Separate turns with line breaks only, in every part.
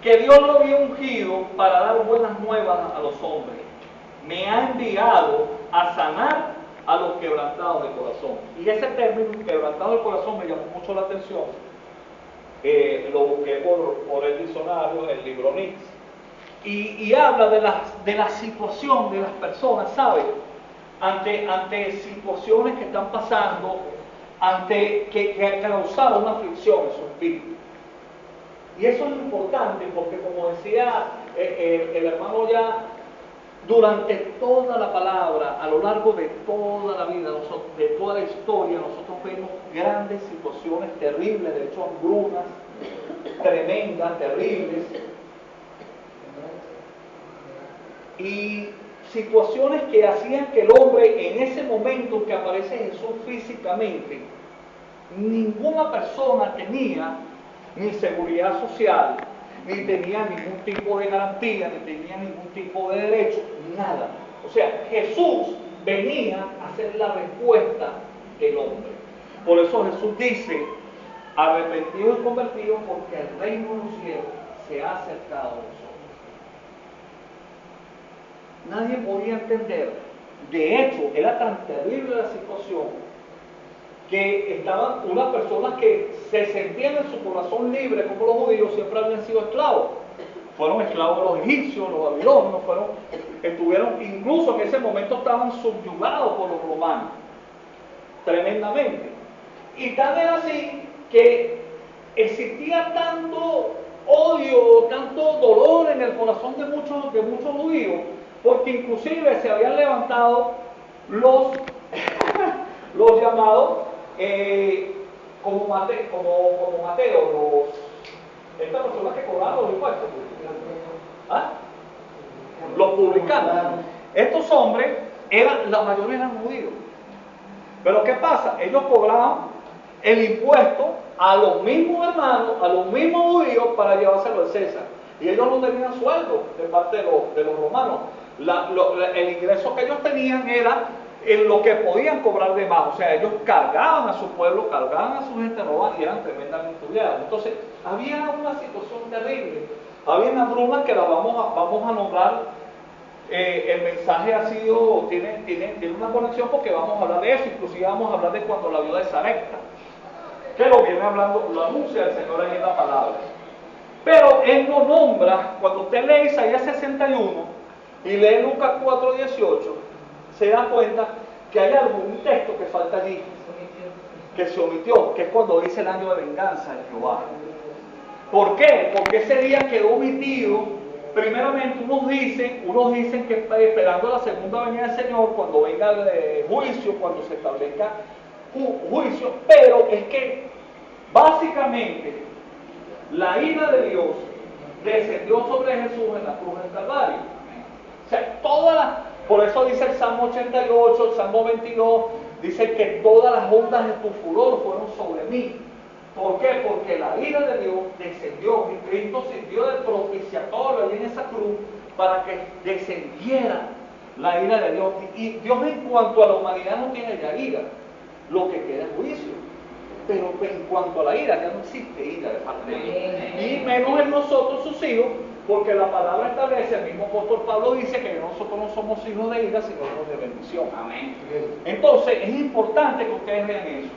que Dios lo había ungido para dar buenas nuevas a los hombres. Me ha enviado a sanar a los quebrantados de corazón. Y ese término, quebrantado de corazón, me llamó mucho la atención. Lo busqué por el diccionario, el libro Nix. Y habla de la situación de las personas, ¿sabes? Ante situaciones que están pasando, que causaron una aflicción en su espíritu. Y eso es importante porque, como decía el hermano ya, durante toda la palabra, a lo largo de toda la vida, de toda la historia, nosotros vemos grandes situaciones terribles, de hecho hambrunas tremendas, terribles, y situaciones que hacían que el hombre, en ese momento que aparece Jesús físicamente, ninguna persona tenía ni seguridad social, ni tenía ningún tipo de garantía, ni tenía ningún tipo de derecho, nada. O sea, Jesús venía a ser la respuesta del hombre. Por eso Jesús dice, arrepentidos y convertidos, porque el reino de los cielos se ha acercado a nosotros. Nadie podía entender. De hecho, era tan terrible la situación que estaban unas personas que se sentían en su corazón libre, como los judíos siempre habían sido esclavos. Fueron esclavos de los egipcios, los babilonios, estuvieron, incluso en ese momento estaban subyugados por los romanos, tremendamente. Y tan era así que existía tanto odio, tanto dolor en el corazón de muchos judíos, porque inclusive se habían levantado los llamados como Mateo, estas personas que cobraban los impuestos, los publicanos. Estos hombres, la mayoría eran judíos. Pero ¿qué pasa? Ellos cobraban el impuesto a los mismos hermanos, a los mismos judíos, para llevárselo al César. Y ellos no tenían sueldo de parte de los romanos. El ingreso que ellos tenían era en lo que podían cobrar de más. O sea, ellos cargaban a su pueblo, cargaban a su gente roba y eran tremendamente odiados. Entonces, había una situación terrible. Había una bruma que la vamos a nombrar. El mensaje tiene una conexión porque vamos a hablar de eso. Inclusive vamos a hablar de cuando la viuda de Sarepta, que lo viene hablando, lo anuncia el Señor ahí en la palabra. Pero Él lo nombra, cuando usted lee Isaías 61 y lee Lucas 4:18, se da cuenta que hay algún texto que falta allí, que se omitió, que es cuando dice el año de venganza de Jehová. ¿Por qué? Porque ese día quedó omitido. Primeramente, unos dicen que está esperando la segunda venida del Señor, cuando venga el juicio, cuando se establezca juicio, pero es que básicamente la ira de Dios descendió sobre Jesús en la cruz del Calvario. O sea, por eso dice el Salmo 88, el Salmo 22, dice que todas las ondas de tu furor fueron sobre mí. ¿Por qué? Porque la ira de Dios descendió, y Cristo sirvió de propiciatorio allí en esa cruz para que descendiera la ira de Dios. Y Dios, en cuanto a la humanidad, no tiene ya ira, lo que queda es juicio. Pero en cuanto a la ira, ya no existe ira de parte de Dios, y menos en nosotros, sus hijos, porque la palabra establece, el mismo apóstol Pablo dice que nosotros no somos hijos de ira, sino hijos de bendición. Amén. Entonces, es importante que ustedes vean eso.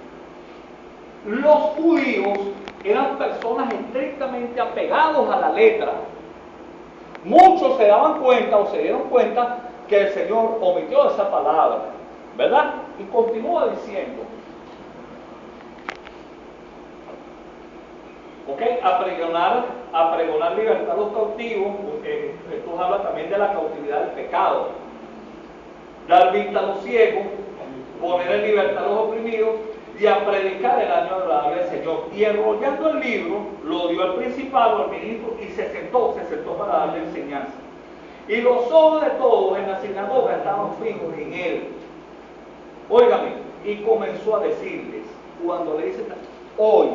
Los judíos eran personas estrictamente apegados a la letra. Muchos se daban cuenta o se dieron cuenta que el Señor omitió esa palabra, ¿verdad? Y continúa diciendo, a pregonar libertad a los cautivos. Esto habla también de la cautividad del pecado. Dar vista a los ciegos, poner en libertad a los oprimidos, y a predicar el año agradable del Señor. Y enrollando el libro, lo dio al principal o al ministro, y se sentó para darle enseñanza. Y los ojos de todos en la sinagoga estaban fijos en él. Óigame, y comenzó a decirles, cuando le dice, hoy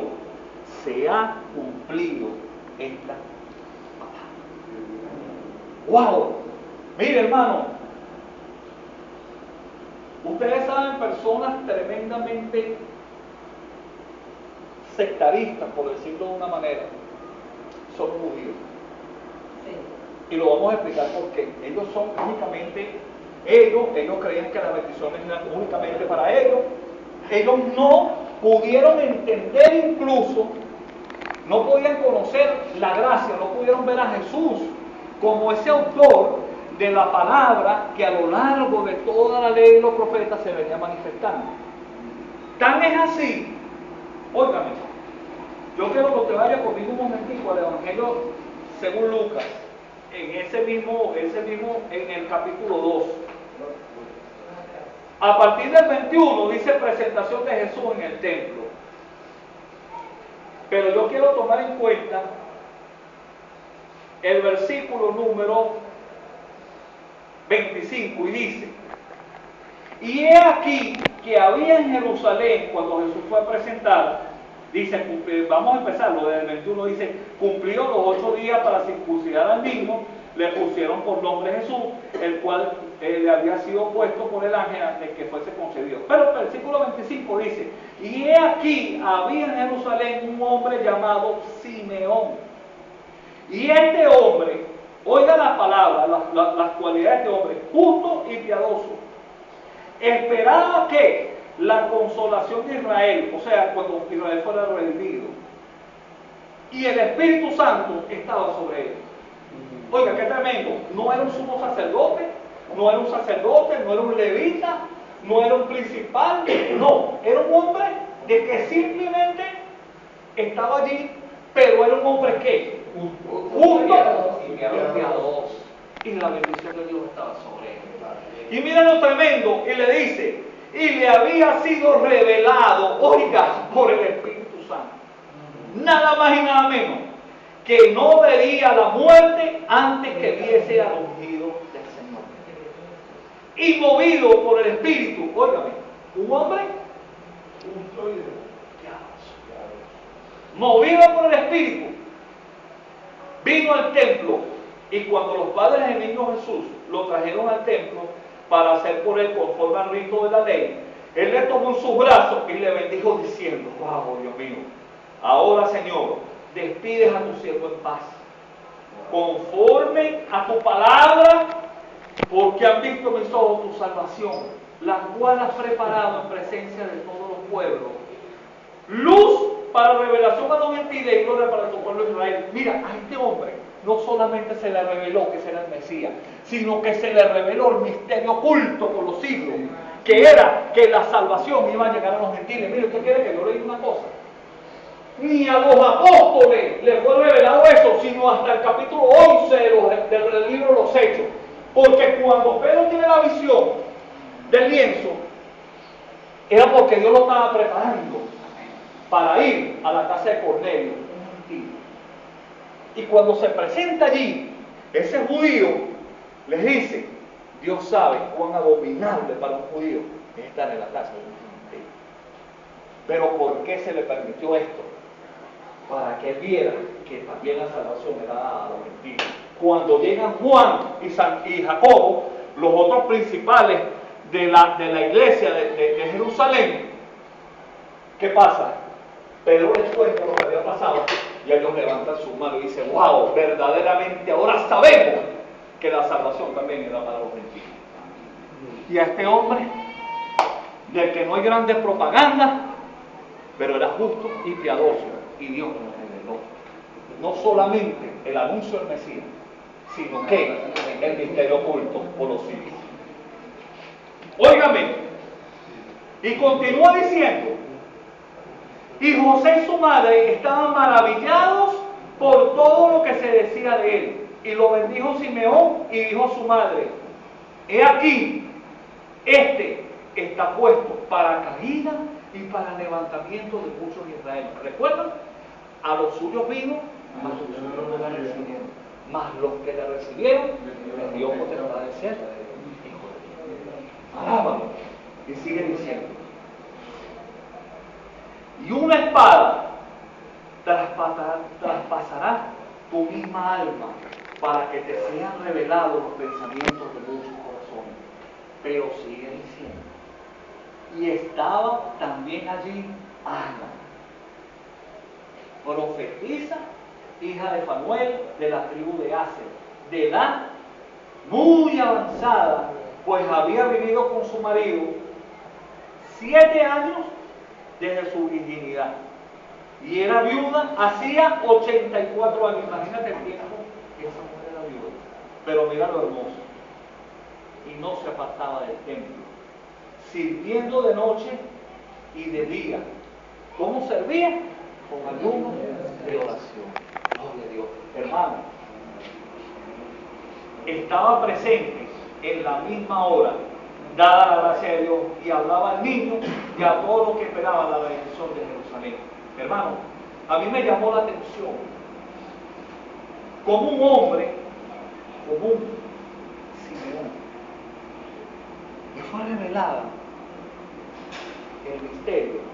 se ha cumplido esta palabra. ¡Wow! Mire, hermano, ustedes saben, personas tremendamente sectaristas, por decirlo de una manera, son judíos. Y lo vamos a explicar por qué. Ellos son únicamente, ellos creían que la bendición era únicamente para ellos. Ellos no pudieron entender incluso, no podían conocer la gracia, no pudieron ver a Jesús como ese autor de la palabra que a lo largo de toda la ley y los profetas se venía manifestando. Tan es así, óigame, yo quiero que usted vaya conmigo un momentico al Evangelio según Lucas, en ese mismo, en el capítulo 2. A partir del 21 dice presentación de Jesús en el templo. Pero yo quiero tomar en cuenta el versículo número 25 y dice: y he aquí que había en Jerusalén, cuando Jesús fue a presentar, dice, vamos a empezarlo desde el 21, dice, cumplió los 8 días para circuncidar al niño, le pusieron por nombre Jesús, el cual le había sido puesto por el ángel antes de que fuese concebido. Pero el versículo 25 dice, y he aquí había en Jerusalén un hombre llamado Simeón. Y este hombre, oiga la palabra, las cualidades de este hombre, justo y piadoso, esperaba que la consolación de Israel, o sea, cuando Israel fuera redimido, y el Espíritu Santo estaba sobre él. Oiga, qué tremendo. No era un sumo sacerdote, no era un levita, no era un principal, no, era un hombre de que simplemente estaba allí, pero era un hombre que justo y piadoso, y la bendición de Dios estaba sobre él. Y mira lo tremendo, y le dice, y le había sido revelado, oiga, por el Espíritu Santo, nada más y nada menos, que no vería la muerte antes que viese al ungido del Señor. Y movido por el Espíritu, óigame, un hombre justo y piadoso, movido por el Espíritu, vino al templo, y cuando los padres del niño Jesús lo trajeron al templo para hacer por él conforme al rito de la ley, él le tomó en sus brazos y le bendijo diciendo, wow, Dios mío, ahora Señor, despides a tu siervo en paz, conforme a tu palabra, porque han visto mis ojos tu salvación, la cual has preparado en presencia de todos los pueblos, luz para revelación a los gentiles y gloria para tu pueblo Israel. Mira, a este hombre no solamente se le reveló que será el Mesías, sino que se le reveló el misterio oculto por los siglos, que era que la salvación iba a llegar a los gentiles. Mire, ¿usted quiere que yo le diga una cosa? Ni a los apóstoles les fue revelado eso, sino hasta el capítulo 11 del libro de los Hechos. Porque cuando Pedro tiene la visión del lienzo, era porque Dios lo estaba preparando para ir a la casa de Cornelio, un gentil. Y cuando se presenta allí, ese judío les dice, Dios sabe cuán abominable para un judío es estar en la casa de un gentil. Pero ¿por qué se le permitió esto? Para que él viera que también la salvación era dada a los gentiles. Cuando llegan Juan y Jacobo, los otros principales de la iglesia de Jerusalén, ¿qué pasa? Pedro les cuenta lo que había pasado y ellos levantan su mano y dicen, wow, verdaderamente ahora sabemos que la salvación también era para los gentiles. Y a este hombre, del que no hay grandes propagandas, pero era justo y piadoso, y Dios nos reveló no solamente el anuncio del Mesías, sino que el misterio oculto por los siglos. Óigame, y continúa diciendo, y José y su madre estaban maravillados por todo lo que se decía de él. Y lo bendijo Simeón y dijo a su madre, he aquí, este está puesto para caída y para levantamiento de muchos de Israel. ¿Recuerdan? A los suyos vino, mas los suyos no la recibieron. Mas los que la recibieron, les dio potestad de ser hijos de Dios. Alábalo. Y sigue diciendo, y una espada traspasará tu misma alma para que te sean revelados los pensamientos de muchos corazones. Pero sigue diciendo, y estaba también allí Ana, profetiza hija de Fanuel, de la tribu de Aser, de edad muy avanzada, pues había vivido con su marido 7 años desde su virginidad. Y era viuda hacía 84 años. Imagínate el tiempo que esa mujer era viuda. Pero mira lo hermoso. Y no se apartaba del templo, sirviendo de noche y de día. ¿Cómo servía? Con ayuno de oración. Gloria a Dios. Hermano, estaba presente en la misma hora, dada la gracia de Dios, y hablaba al niño y a todos los que esperaban la bendición de Jerusalén. Hermano, a mí me llamó la atención como un hombre común, Simeón, que fue revelada el misterio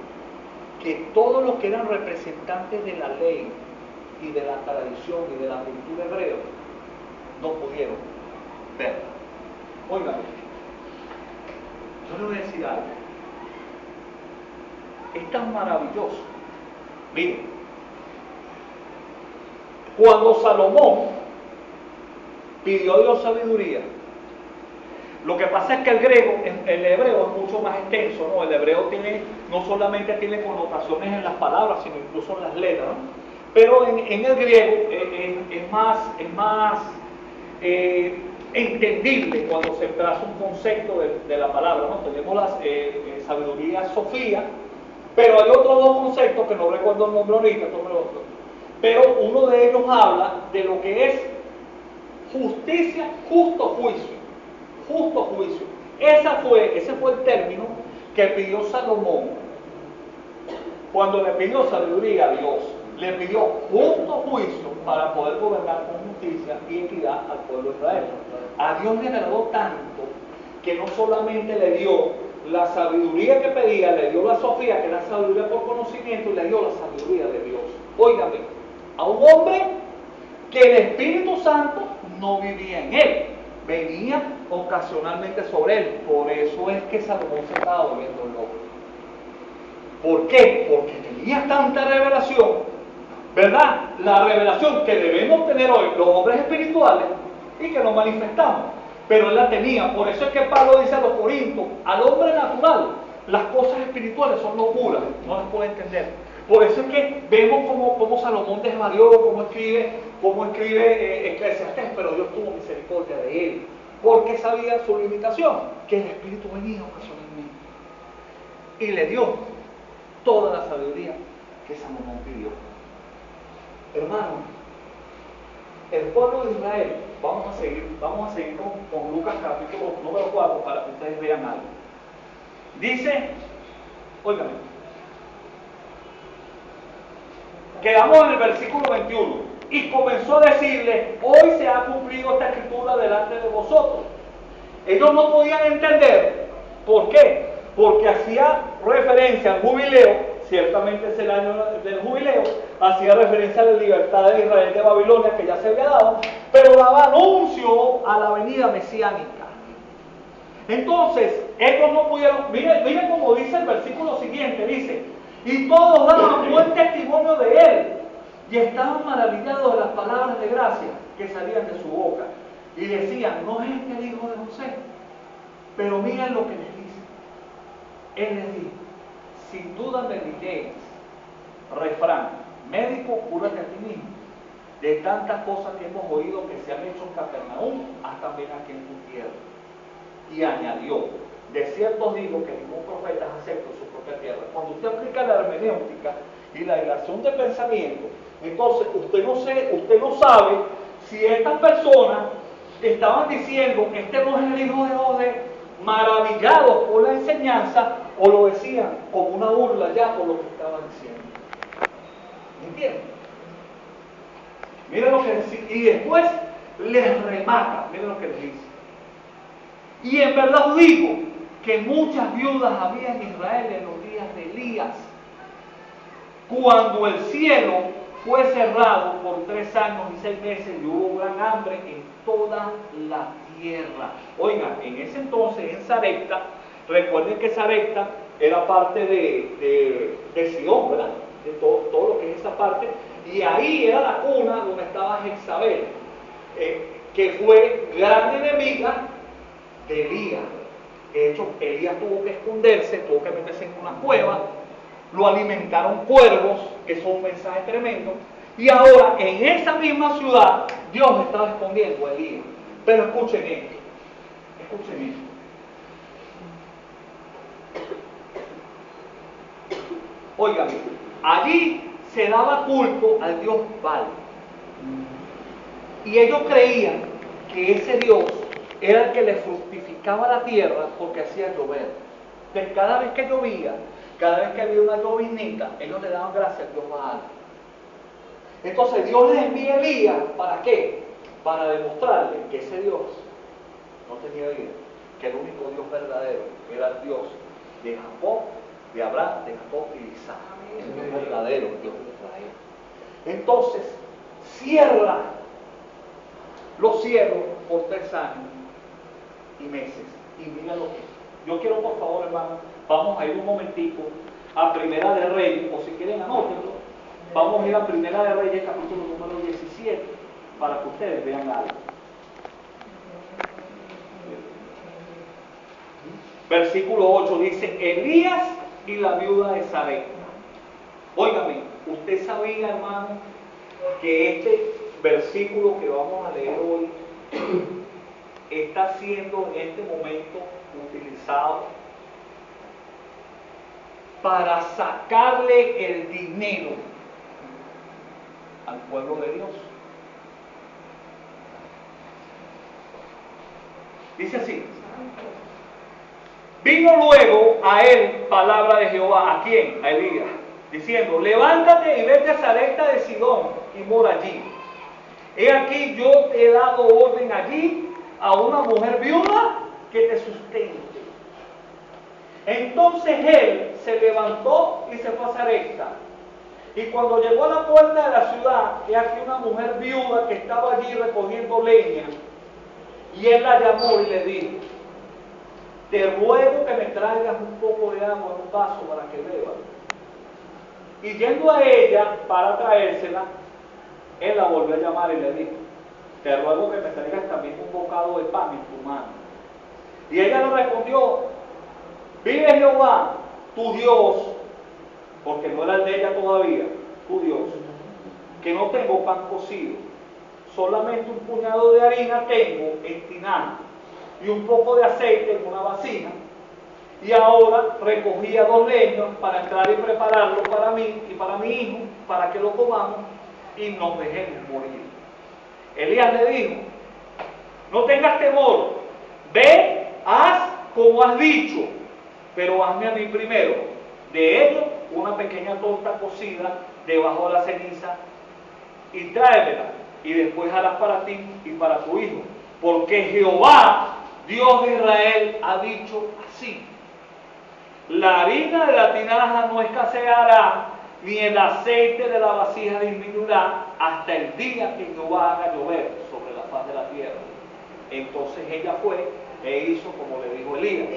que todos los que eran representantes de la ley y de la tradición y de la cultura hebrea no pudieron verla. Óigame, yo le voy a decir algo. Es tan maravilloso. Miren, cuando Salomón pidió a Dios sabiduría, lo que pasa es que el hebreo es mucho más extenso, ¿no? El hebreo no solamente tiene connotaciones en las palabras, sino incluso en las letras, ¿no? Pero en el griego es más entendible cuando se traza un concepto de la palabra, ¿no? Tenemos la sabiduría Sofía, pero hay otros dos conceptos que no recuerdo el nombre ahorita, pero uno de ellos habla de lo que es justicia, justo juicio. Ese fue el término que pidió Salomón cuando le pidió sabiduría a Dios. Le pidió justo juicio para poder gobernar con justicia y equidad al pueblo de Israel. A Dios le agradó tanto que no solamente le dio la sabiduría que pedía, le dio la Sofía, que era sabiduría por conocimiento, y le dio la sabiduría de Dios. Óigame, a un hombre que el Espíritu Santo no vivía en él, venía ocasionalmente sobre él. Por eso es que Salomón se estaba volviendo loco. ¿Por qué? Porque tenía tanta revelación, ¿verdad? La revelación que debemos tener hoy los hombres espirituales y que nos manifestamos, pero él la tenía. Por eso es que Pablo dice a los Corintios: al hombre natural las cosas espirituales son locuras, no las puede entender. Por eso es que vemos cómo Salomón desvarió, cómo escribe Eclesiastés, pero Dios tuvo misericordia de él, porque sabía su limitación, que el Espíritu venía ocasionalmente, y le dio toda la sabiduría que Salomón pidió. Hermano, el pueblo de Israel, vamos a seguir con Lucas capítulo número 4 para que ustedes vean algo. Dice, óigame, quedamos en el versículo 21, y comenzó a decirle: hoy se ha cumplido esta escritura delante de vosotros. Ellos no podían entender. ¿Por qué? Porque hacía referencia al jubileo. Ciertamente es el año del jubileo, hacía referencia a la libertad de Israel de Babilonia que ya se había dado, pero daba anuncio a la venida mesiánica. Entonces, ellos no pudieron, miren como dice el versículo siguiente, dice: y todos daban buen testimonio de él, y estaban maravillados de las palabras de gracia que salían de su boca, y decían: ¿no es este el hijo de José? Pero miren lo que les dice. Él les dijo: sin duda me diréis, refrán, médico, cúrate a ti mismo. De tantas cosas que hemos oído que se han hecho en Capernaum, haz también aquí en tu tierra. Y añadió: de cierto os digo que ningún profeta es acepto en su propia tierra. Cuando usted aplica la hermenéutica y la dilación de pensamiento, entonces usted no sabe si estas personas estaban diciendo: este no es el hijo de José, maravillados por la enseñanza, o lo decían como una burla ya por lo que estaban diciendo. ¿Me entienden? Miren lo que dice, y después les remata, miren lo que les dice: y en verdad os digo que muchas viudas había en Israel en los días de Elías, cuando el cielo fue cerrado por 3 años y 6 meses y hubo gran hambre en toda la tierra. Oigan, en ese entonces en Sarepta, recuerden que Sarepta era parte de Sidón, ¿verdad? De todo lo que es esa parte. Y ahí era la cuna donde estaba Jezabel, que fue gran enemiga de Elías. De hecho, Elías tuvo que esconderse, tuvo que meterse en una cueva, lo alimentaron cuervos, eso es un mensaje tremendo, y ahora en esa misma ciudad Dios estaba escondiendo a Elías. Pero escuchen esto, escuchen esto. Oigan, allí se daba culto al dios Baal. Y ellos creían que ese dios era el que le fructificaba la tierra porque hacía llover. Entonces cada vez que llovía, cada vez que había una llovinita, ellos le daban gracias al dios Baal. Entonces Dios les envía a Elías, ¿para qué? Para demostrarle que ese Dios no tenía vida, que el único Dios verdadero era el Dios de Jacob, de Abraham, de Jacob y de Isaac, el Dios verdadero, el Dios de Israel. Entonces cierra los cielos por 3 años y meses. Y mira lo que es. Yo quiero, por favor, hermano, vamos a ir un momentico a Primera de Reyes, o si quieren anótenlo. Vamos a ir a Primera de Reyes, capítulo número 17, para que ustedes vean algo. Versículo 8 dice, Elías y la viuda de Sarepta. Óigame, ¿usted sabía, hermano, que este versículo que vamos a leer hoy está siendo en este momento utilizado para sacarle el dinero al pueblo de Dios? Dice así: vino luego a él palabra de Jehová. ¿A quién? A Elías, diciendo, levántate y vete a Sarepta de Sidón y mora allí. He aquí yo te he dado orden allí a una mujer viuda que te sustente. Entonces él se levantó y se fue a Sarepta. Y cuando llegó a la puerta de la ciudad, he aquí una mujer viuda que estaba allí recogiendo leña. Y él la llamó y le dijo, te ruego que me traigas un poco de agua en un vaso para que beba. Y yendo a ella para traérsela, él la volvió a llamar y le dijo, te ruego que me traigas también un bocado de pan en tu mano. Y ella le respondió, vive Jehová, tu Dios, porque no era el de ella todavía, tu Dios, que no tengo pan cocido, solamente un puñado de harina tengo en tinaja y un poco de aceite en una vasija. Y ahora recogía 2 leños para entrar y prepararlo para mí y para mi hijo, para que lo comamos y nos dejemos morir. Elías le dijo, no tengas temor, ve, haz como has dicho, pero hazme a mí primero de ello una pequeña torta cocida debajo de la ceniza y tráemela, y después harás para ti y para tu hijo, porque Jehová, Dios de Israel, ha dicho así, la harina de la tinaja no escaseará, ni el aceite de la vasija disminuirá, hasta el día que Jehová haga llover sobre la faz de la tierra. Entonces ella fue e hizo como le dijo Elías,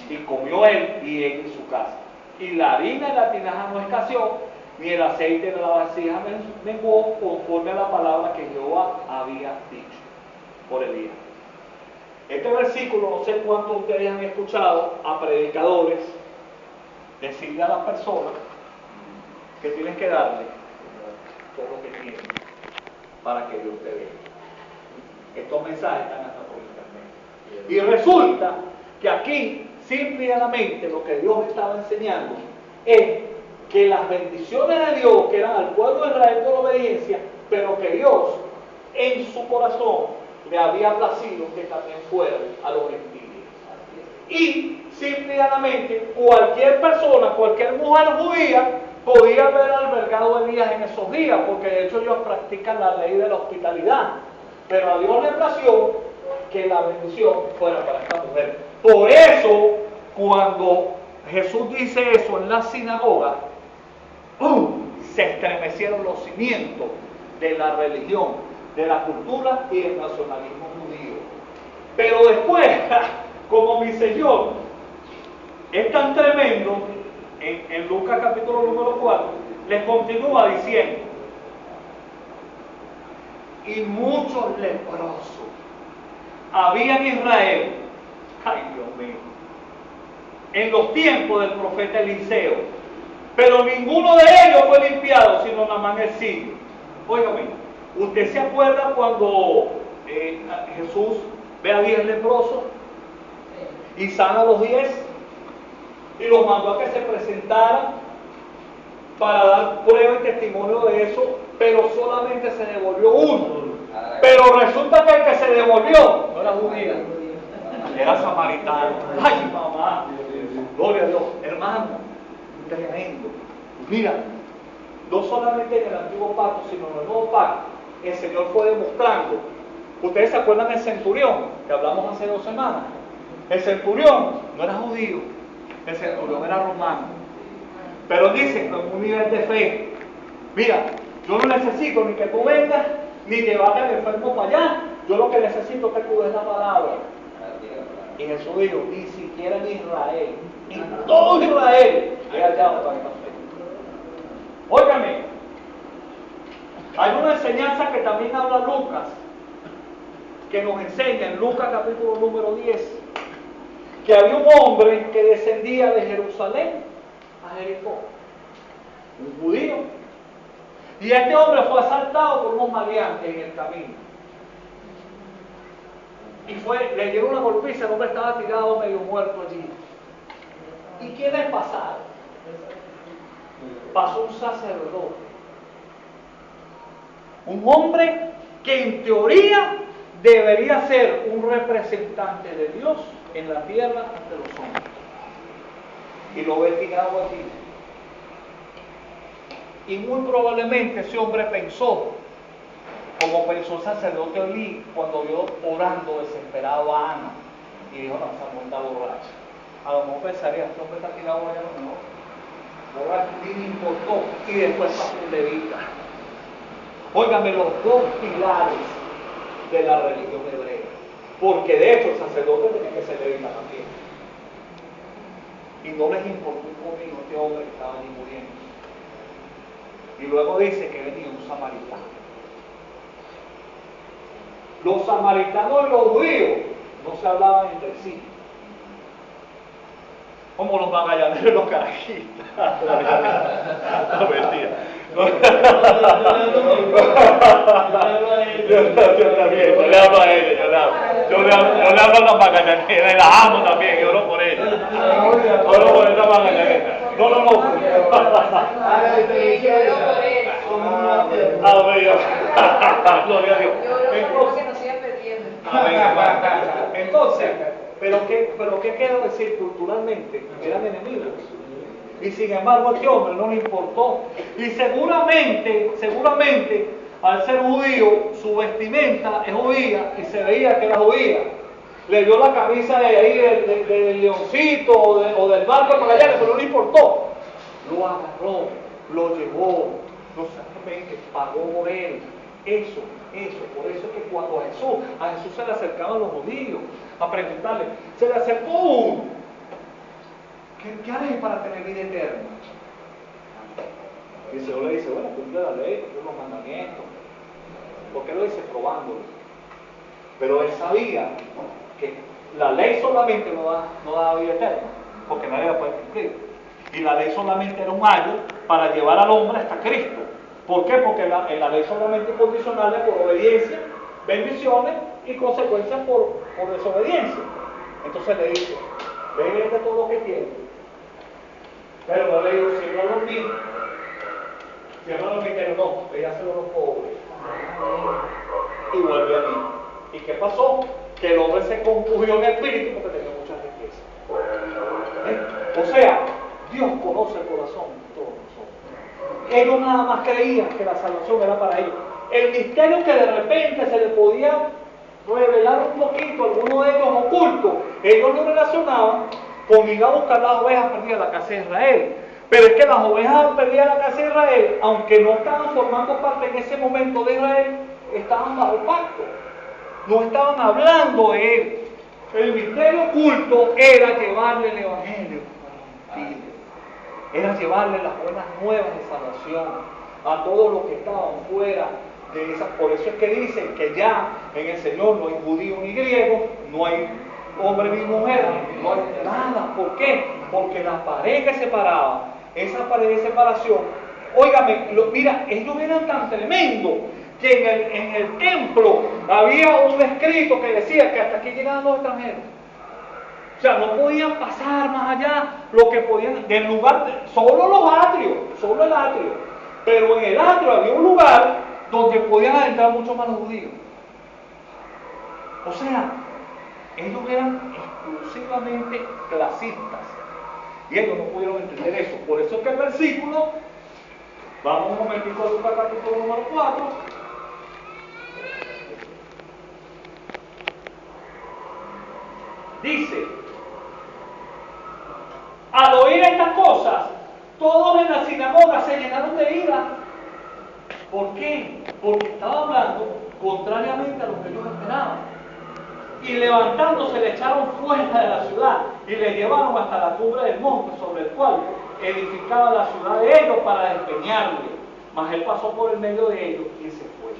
y comió él y ella en su casa. Y la harina de la tinaja no escaseó, ni el aceite de la vasija menguó, conforme a la palabra que Jehová había dicho por Elías. Este versículo, no sé cuántos de ustedes han escuchado a predicadores decirle a las personas que tienes que darle todo lo que tienes para que Dios te vea. Estos mensajes están hasta por internet. Y resulta que aquí, simple y llanamente, lo que Dios estaba enseñando es que las bendiciones de Dios que eran al pueblo de Israel por obediencia, pero que Dios en su corazón le había placido que también fueran a los gentiles. Y simple y llanamente, cualquier persona, cualquier mujer judía podía haber albergado a Elías en esos días, porque de hecho ellos practican la ley de la hospitalidad. Pero a Dios le plació que la bendición fuera para esta mujer. Por eso, cuando Jesús dice eso en la sinagoga, se estremecieron los cimientos de la religión, de la cultura y del nacionalismo judío. Pero después, como mi Señor es tan tremendo, en Lucas capítulo número 4, les continúa diciendo, y muchos leprosos había en Israel, ay Dios mío, en los tiempos del profeta Eliseo, pero ninguno de ellos fue limpiado, sino Naamán el sirio. Óigame, ¿usted se acuerda cuando Jesús ve a 10 leprosos y sana a los 10 y los mandó a que se presentaran para dar prueba y testimonio de eso, pero solamente se devolvió uno? Pero resulta que el que se devolvió no era judío, era samaritano. Ay, mamá, gloria a Dios, hermano, tremendo. Mira, no solamente en el antiguo pacto, sino en el nuevo pacto, el Señor fue demostrando. Ustedes se acuerdan del centurión que hablamos hace 2 semanas. El centurión no era judío, el centurión era romano, pero dice con un nivel de fe: mira, yo no necesito ni que tú vengas ni llevarte al enfermo para allá, yo lo que necesito es que tú des la palabra. Y Jesús dijo: ni siquiera en Israel, en todo Israel he hallado tanta fe. Óigame, hay una enseñanza que también habla Lucas, que nos enseña en Lucas capítulo número 10, que había un hombre que descendía de Jerusalén a Jericó, un judío, y este hombre fue asaltado por unos maleantes en el camino, y le dieron una golpiza. El hombre estaba tirado medio muerto allí. ¿Y quiénes pasaron? Pasó un sacerdote, un hombre que en teoría debería ser un representante de Dios en la tierra ante los hombres, y lo ve tirado allí. Y muy probablemente ese hombre pensó, como pensó el sacerdote Elí cuando vio orando desesperado a Ana, y dijo: no, esa mujer está borracha. A lo mejor pensaría: este hombre está tirado allá, no, borracho, ni le importó. Y después pasó un levita. Óigame, los 2 pilares de la religión hebrea, porque de hecho el sacerdote tenía que ser levita también, y no les importó un comino este hombre que estaba allí muriendo. Y luego dice que venía un samaritano. Los samaritanos y los judíos no se hablaban entre sí, como los magallaneros y los carajistas. No, mentira. Yo también, yo le hablo a ellos, yo le hablo a las magallaneras, y las amo también, yo oro por ellas. Oro por esa magallanera. No. Gloria a Dios. Entonces, ¿pero qué quiero decir? Culturalmente eran enemigos, y sin embargo a este hombre no le importó, y seguramente al ser judío su vestimenta es judía y se veía que era judía. Le dio la camisa de ahí del leoncito o del barco para allá, pero no le importó. Lo agarró, lo llevó, no solamente pagó por él. Eso, por eso es que cuando a Jesús se le acercaban los judíos a preguntarle, se le acercó uno: ¿qué haré para tener vida eterna? Y el Señor le dice: bueno, cumple la ley, cumple los mandamientos. ¿Por qué lo dice? Probándolo. Pero él sabía que la ley solamente no da vida eterna, porque nadie la puede cumplir. Y la ley solamente era un ayo para llevar al hombre hasta Cristo. ¿Por qué? Porque la ley solamente es condicional por obediencia, bendiciones y consecuencias por desobediencia. Entonces le dice: vende todo lo que tienes. Pero no le digo: cierra los bienes, no, véaselo a los pobres y vuelve a mí. ¿Y qué pasó? Que el hombre se compugió en espíritu porque tenía mucha riqueza. O sea, Dios conoce el corazón de todos nosotros. Ellos nada más creían que la salvación era para ellos. El misterio que de repente se le podía revelar un poquito, alguno de ellos ocultos, ellos lo relacionaban con ir a buscar las ovejas perdidas a la casa de Israel. Pero es que las ovejas perdidas a la casa de Israel, aunque no estaban formando parte en ese momento de Israel, estaban bajo pacto. No estaban hablando de él. El misterio oculto era llevarle el evangelio a los gentiles. Era llevarle las buenas nuevas de salvación a todos los que estaban fuera Por eso es que dicen que ya en el Señor no hay judío ni griego, no hay hombre ni mujer, no hay nada. ¿Por qué? Porque la pared que separaba, esa pared de separación, óigame, mira, ellos eran tan tremendos que en el templo había un escrito que decía que hasta aquí llegaban los extranjeros. O sea, no podían pasar más allá lo que podían, del lugar, solo los atrios, solo el atrio. Pero en el atrio había un lugar donde podían adentrar mucho más los judíos. O sea, ellos eran exclusivamente clasistas. Y ellos no pudieron entender eso. Por eso es que el versículo, vamos un momentico a Lucas capítulo número 4. Dice, al oír estas cosas, todos en la sinagoga se llenaron de ira. ¿Por qué? Porque estaba hablando contrariamente a lo que ellos esperaban. Y levantándose le echaron fuera de la ciudad y le llevaron hasta la cumbre del monte sobre el cual edificaba la ciudad de ellos para despeñarle. Mas él pasó por el medio de ellos y se fue.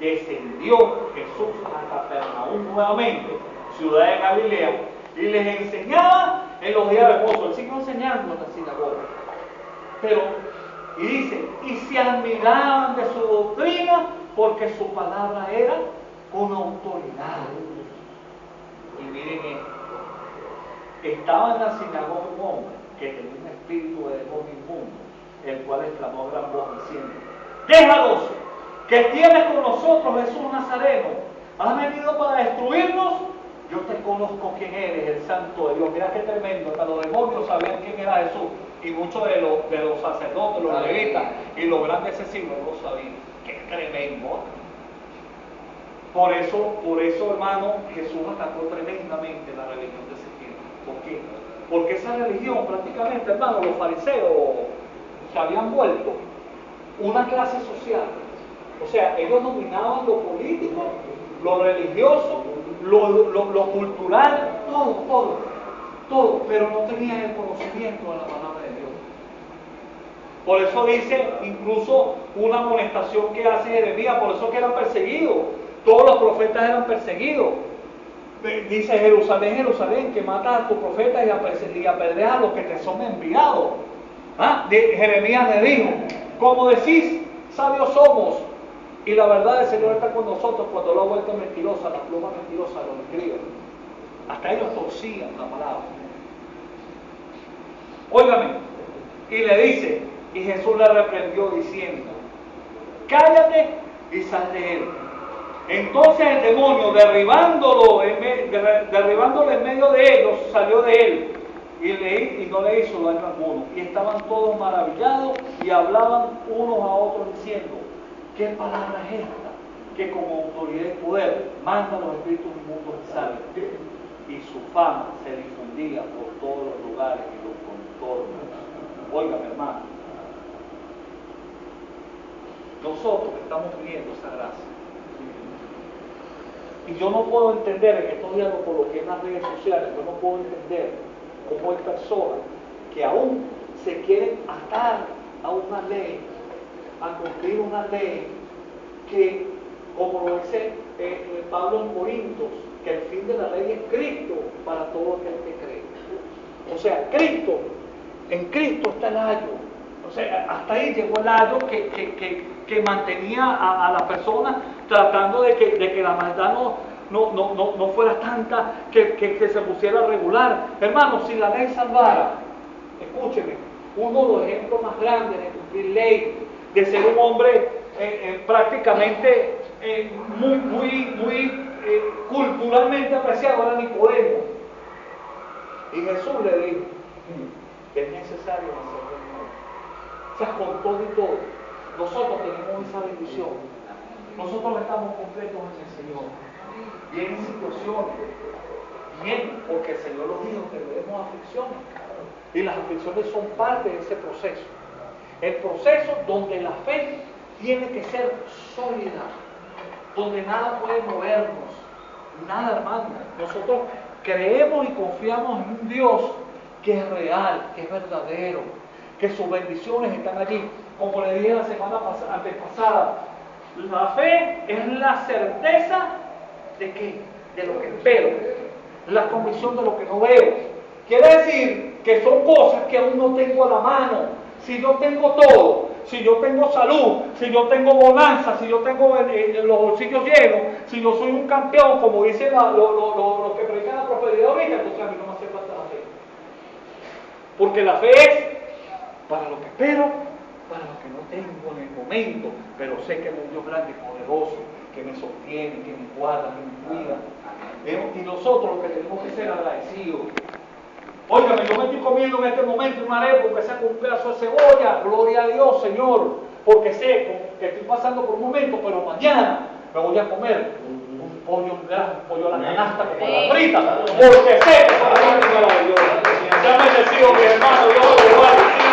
Descendió Jesús a Capernaum nuevamente, ciudad de Galilea, y les enseñaba en los días de reposo. Él siguió enseñando en la sinagoga. Pero, y dice, y se admiraban de su doctrina porque su palabra era con autoridad. Y miren esto, estaba en la sinagoga un hombre que tenía un espíritu de demonio inmundo, el cual exclamó a gran voz diciendo, déjalos, que tienes con nosotros Jesús Nazareno, has venido para destruirnos, yo te conozco quién eres, el santo de Dios. Mira qué tremendo, hasta los demonios sabían quién era Jesús, y muchos de los sacerdotes, los levitas y los grandes asesinos no lo sabían. Qué tremendo. Por eso, hermano, Jesús atacó tremendamente la religión de ese tiempo. ¿Por qué? Porque esa religión, prácticamente, hermano, los fariseos se habían vuelto una clase social. O sea, ellos dominaban lo político, lo religioso, lo cultural, todo, pero no tenían el conocimiento de la palabra de Dios. Por eso dice, incluso una amonestación que hace Jeremías, por eso que eran perseguidos. Todos los profetas eran perseguidos. Dice Jerusalén, Jerusalén, que matas a tus profetas y apedreas a los que te son enviados. Jeremías le dijo, como decís, sabios somos, y la verdad del Señor está con nosotros cuando lo ha vuelto mentirosa, la pluma mentirosa de los escribas. Hasta ellos torcían la palabra. Óigame, y le dice, y Jesús le reprendió diciendo, cállate y sal de él. Entonces el demonio, derribándolo en medio de ellos, salió de él y no le hizo daño alguno. Y estaban todos maravillados y hablaban unos a otros diciendo, ¿qué palabra es esta? Que con autoridad y poder manda los espíritus inmundos que salen. Y su fama se difundía por todos los lugares y los contornos. Oiga, mi hermano, nosotros estamos viviendo esa gracia. Y yo no puedo entender, en estos días lo coloqué en las redes sociales, yo no puedo entender cómo hay personas que aún se quieren atar a una ley, a cumplir una ley que, como lo dice Pablo en Corintios, que el fin de la ley es Cristo para todo aquel que cree. O sea, en Cristo está el ayo. O sea, hasta ahí llegó el ayo que mantenía a la persona tratando de que la maldad no fuera tanta, que se pusiera regular. Hermano, si la ley salvara, escúcheme, uno de los ejemplos más grandes de cumplir ley, de ser un hombre prácticamente muy culturalmente apreciado, era Nicodemo. Y Jesús le dijo, es necesario hacer de nuevo. O sea, con todo y todo, nosotros tenemos esa bendición. Nosotros estamos completos en el Señor. Y en situaciones, bien, porque el Señor nos dijo que tenemos aflicciones. Y las aflicciones son parte de ese proceso. El proceso donde la fe tiene que ser sólida, donde nada puede movernos, nada, hermano. Nosotros creemos y confiamos en un Dios que es real, que es verdadero, que sus bendiciones están allí. Como le dije la semana antepasada, La fe es la certeza de qué, de lo que espero, la convicción de lo que no veo. Quiere decir que son cosas que aún no tengo a la mano. Si yo tengo todo, si yo tengo salud, si yo tengo bonanza, si yo tengo los bolsillos llenos, si yo soy un campeón, como dicen los que predican la prosperidad ahorita, entonces a mí no me hace falta la fe. Porque la fe es para lo que espero, para lo que no tengo en el momento, pero sé que es un Dios grande y poderoso, que me sostiene, que me guarda, que me cuida. Y nosotros lo que tenemos que ser agradecidos. Óigame, yo me estoy comiendo en este momento una arepa, aunque sea con un pedazo de cebolla, gloria a Dios, Señor, porque sé que estoy pasando por un momento, pero mañana me voy a comer un pollo a la canasta con la frita, porque sé que para mí es maravilloso. Ya me decido, mi hermano, Dios lo guarde.